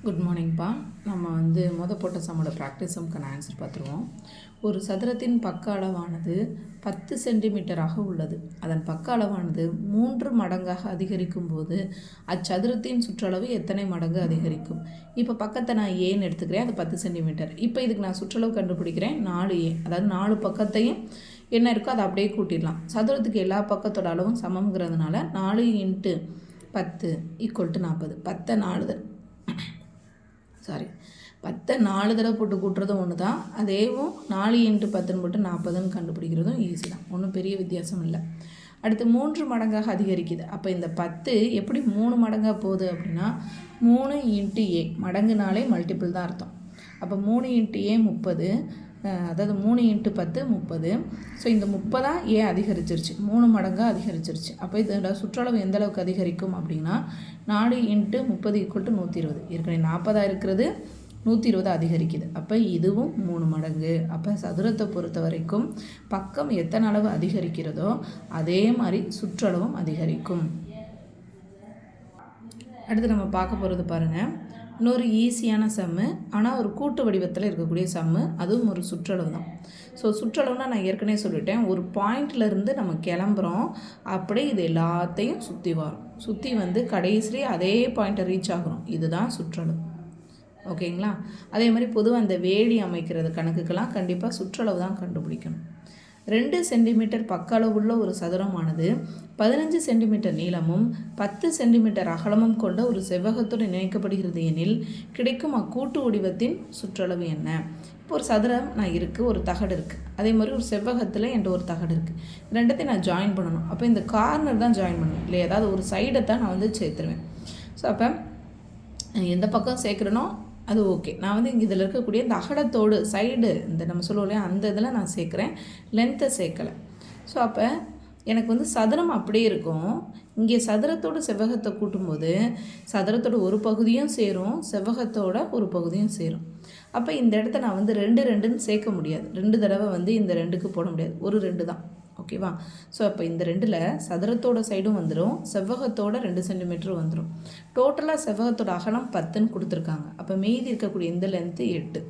Good மார்னிங்ப்பா. நம்ம போட்ட சம்மோட practice சம்க்கான answer பார்த்துருவோம். ஒரு சதுரத்தின் பக்க அளவானது 10 சென்டிமீட்டராக உள்ளது. அதன் பக்க அளவானது 3 மடங்காக அதிகரிக்கும் போது அச்சதுரத்தின் சுற்றளவு எத்தனை மடங்கு அதிகரிக்கும்? இப்போ பக்கத்தை நான் ஏன்னு எடுத்துக்கிறேன், அது 10 சென்டிமீட்டர். இப்போ இதுக்கு நான் சுற்றளவு கண்டுபிடிக்கிறேன் 4A. அதாவது 4 பக்கத்தையும் என்ன இருக்கோ அதை அப்படியே கூட்டிடலாம். சதுரத்துக்கு எல்லா பக்கத்தோட அளவும் சமங்கிறதுனால 4 × 10 = 40. 10 4 தடவை போட்டு கூட்டுறதும் ஒன்று தான். அதேவும் 4 × 10 போட்டு 40ன்னு கண்டுபிடிக்கிறதும் ஈஸி தான், ஒன்றும் பெரிய வித்தியாசம் இல்லை. அடுத்து 3 மடங்காக அதிகரிக்குது. அப்போ இந்த 10 எப்படி 3 மடங்காக போகுது அப்படின்னா 3 × A, மடங்குனாலே மல்டிபிள் தான் அர்த்தம். அப்போ 3 × A 30, அதாவது 3 × 10 30. ஸோ இந்த 30 A அதிகரிச்சிருச்சு, 3 மடங்காக அதிகரிச்சிருச்சு. அப்போ இதோட சுற்றளவு எந்த அளவுக்கு அதிகரிக்கும் அப்படின்னா 4 × 30 = 120. ஏற்கனவே 40 இருக்கிறது 120 அதிகரிக்குது. அப்போ இதுவும் 3 மடங்கு. அப்போ சதுரத்தை பொறுத்த வரைக்கும் பக்கம் எத்தனை அளவு அதிகரிக்கிறதோ அதே மாதிரி சுற்றளவும் அதிகரிக்கும். அடுத்து நம்ம பார்க்க போகிறது பாருங்கள், இன்னொரு ஈஸியான சம்மு, ஆனால் ஒரு கூட்டு வடிவத்தில் இருக்கக்கூடிய சம்மு, அதுவும் ஒரு சுற்றளவு தான். ஸோ சுற்றளவுனா நான் ஏற்கனவே சொல்லிட்டேன், ஒரு பாயிண்ட்லேருந்து நம்ம கிளம்புறோம், அப்படியே இது எல்லாத்தையும் சுற்றி வரும், சுற்றி கடைசியிலே அதே பாயிண்ட்டை ரீச் ஆகிறோம். இதுதான் சுற்றளவு. ஓகேங்களா? அதே மாதிரி பொதுவாக அந்த வேலி அமைக்கிறது கணக்குக்கெல்லாம் கண்டிப்பாக சுற்றளவு தான் கண்டுபிடிக்கணும். 2 சென்டிமீட்டர் பக்க அளவுள்ள ஒரு சதுரமானது 15 சென்டிமீட்டர் நீளமும் 10 சென்டிமீட்டர் அகலமும் கொண்ட ஒரு செவ்வகத்துடன் இணைக்கப்படுகிறது எனில் கிடைக்கும் அக்கூட்டு வடிவத்தின் சுற்றளவு என்ன? இப்போ ஒரு சதுரம் நான் இருக்குது, ஒரு தகடு இருக்குது, அதே மாதிரி ஒரு செவ்வகத்தில் என்கிட்ட ஒரு தகடு இருக்குது. ரெண்டத்தையும் நான் ஜாயின் பண்ணணும். அப்போ இந்த கார்னர் தான் ஜாயின் பண்ணணும், இல்லை ஏதாவது ஒரு சைடை தான் நான் சேர்த்துருவேன். ஸோ அப்போ எந்த பக்கம் சேர்க்குறேனோ அது ஓகே. நான் இங்கே இதில் இருக்கக்கூடிய இந்த அகலத்தோடு சைடு, இந்த நம்ம சொல்லுவோம் இல்லையா, அந்த இதில் நான் சேர்க்குறேன், லென்த்தை சேர்க்கலை. ஸோ அப்போ எனக்கு சதுரம் அப்படியே இருக்கும். இங்கே சதுரத்தோடு செவ்வகத்தை கூட்டும்போது சதுரத்தோட ஒரு பகுதியும் சேரும், செவ்வகத்தோட ஒரு பகுதியும் சேரும். அப்போ இந்த இடத்த நான் 2ன்னு சேர்க்க முடியாது. 2 தடவை இந்த 2க்கு போட முடியாது, ஒரு 2 தான். ஓகேவா? ஸோ அப்போ இந்த 2ல் சதுரத்தோட சைடும் வந்துடும், செவ்வகத்தோட 2 சென்டிமீட்டர் வந்துடும். டோட்டலாக செவ்வகத்தோட அகலம் 10ன்னு கொடுத்துருக்காங்க. அப்போ மீதி இருக்கக்கூடிய இந்த லென்த்து 8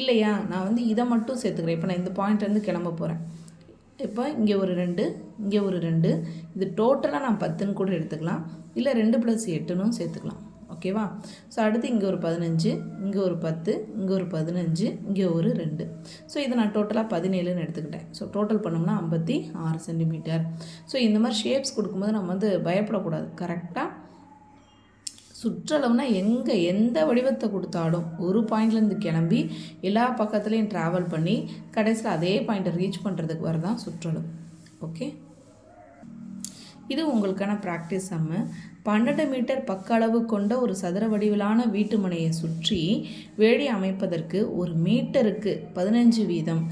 இல்லையா? நான் இதை மட்டும் சேர்த்துக்கிறேன். இப்போ நான் இந்த பாயிண்ட்லேருந்து கிளம்ப போகிறேன். இப்போ இங்கே ஒரு 2, இங்கே ஒரு 2, இது டோட்டலாக நான் 10ன்னு கூட எடுத்துக்கலாம், இல்லை 2 + 8ன்னு சேர்த்துக்கலாம். ஓகேவா? ஸோ அடுத்து இங்கே ஒரு 15, இங்கே ஒரு 10, இங்கே ஒரு 15, இங்கே ஒரு 2. ஸோ இது நான் டோட்டலாக 17ன்னு எடுத்துக்கிட்டேன். ஸோ டோட்டல் பண்ணோம்னா 56 சென்டிமீட்டர். ஸோ இந்த மாதிரி ஷேப்ஸ் கொடுக்கும்போது நம்ம பயப்படக்கூடாது. கரெக்டாக சுற்றளவுனா எந்த வடிவத்தை கொடுத்தாலும் ஒரு பாயிண்ட்லேருந்து கிளம்பி எல்லா பக்கத்துலேயும் ட்ராவல் பண்ணி கடைசியில் அதே பாயிண்ட்டை ரீச் பண்ணுறதுக்கு வரதான் சுற்றளவு. ஓகே, இது உங்களுக்கான ப்ராக்டிஸ் சம்மு. 12 மீட்டர் பக்க அளவு கொண்ட ஒரு சதுர வடிவிலான வீட்டு மனையை சுற்றி வேலி அமைப்பதற்கு ஒரு மீட்டருக்கு 15 வீதம்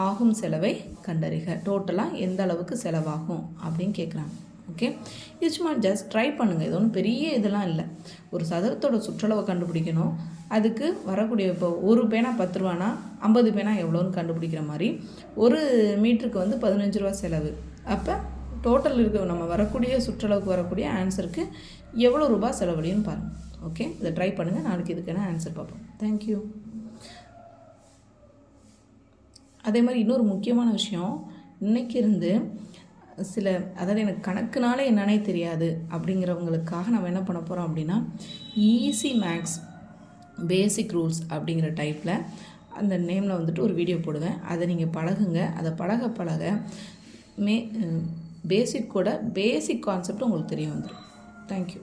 ஆகும் செலவை கண்டறிக. டோட்டலாக எந்த அளவுக்கு செலவாகும் அப்படின்னு கேட்குறாங்க. ஓகே, இது சும்மா ஜஸ்ட் ட்ரை பண்ணுங்கள், இது ஒன்றும் பெரிய இதெல்லாம் இல்லை. ஒரு சதுரத்தோட சுற்றளவை கண்டுபிடிக்கணும், அதுக்கு வரக்கூடிய இப்போ ஒரு பேனா 10 ரூபானா 50 பேனா எவ்வளோன்னு கண்டுபிடிக்கிற மாதிரி ஒரு மீட்டருக்கு 15 ரூபா செலவு. அப்போ டோட்டல் நம்ம வரக்கூடிய சுற்றளவுக்கு வரக்கூடிய ஆன்சருக்கு எவ்வளோ ரூபாய் செலவழின்னு பாருங்கள். ஓகே, இதை ட்ரை பண்ணுங்கள், நாளைக்கு இதுக்கான ஆன்சர் பார்ப்போம். தேங்க்யூ. அதே மாதிரி இன்னொரு முக்கியமான விஷயம், இன்றைக்கி இருந்து அதாவது எனக்கு கணக்குனாலே என்னன்னே தெரியாது அப்படிங்கிறவங்களுக்காக நம்ம என்ன பண்ண போகிறோம் அப்படின்னா, ஈஸி மேக்ஸ் பேசிக் ரூல்ஸ் அப்படிங்கிற டைப்பில் அந்த நேமில் ஒரு வீடியோ போடுவேன். அதை நீங்கள் பழகுங்க. அதை பழக பேசிக் கான்செப்ட் உங்களுக்கு தெரிய வந்துடும். தேங்க்யூ.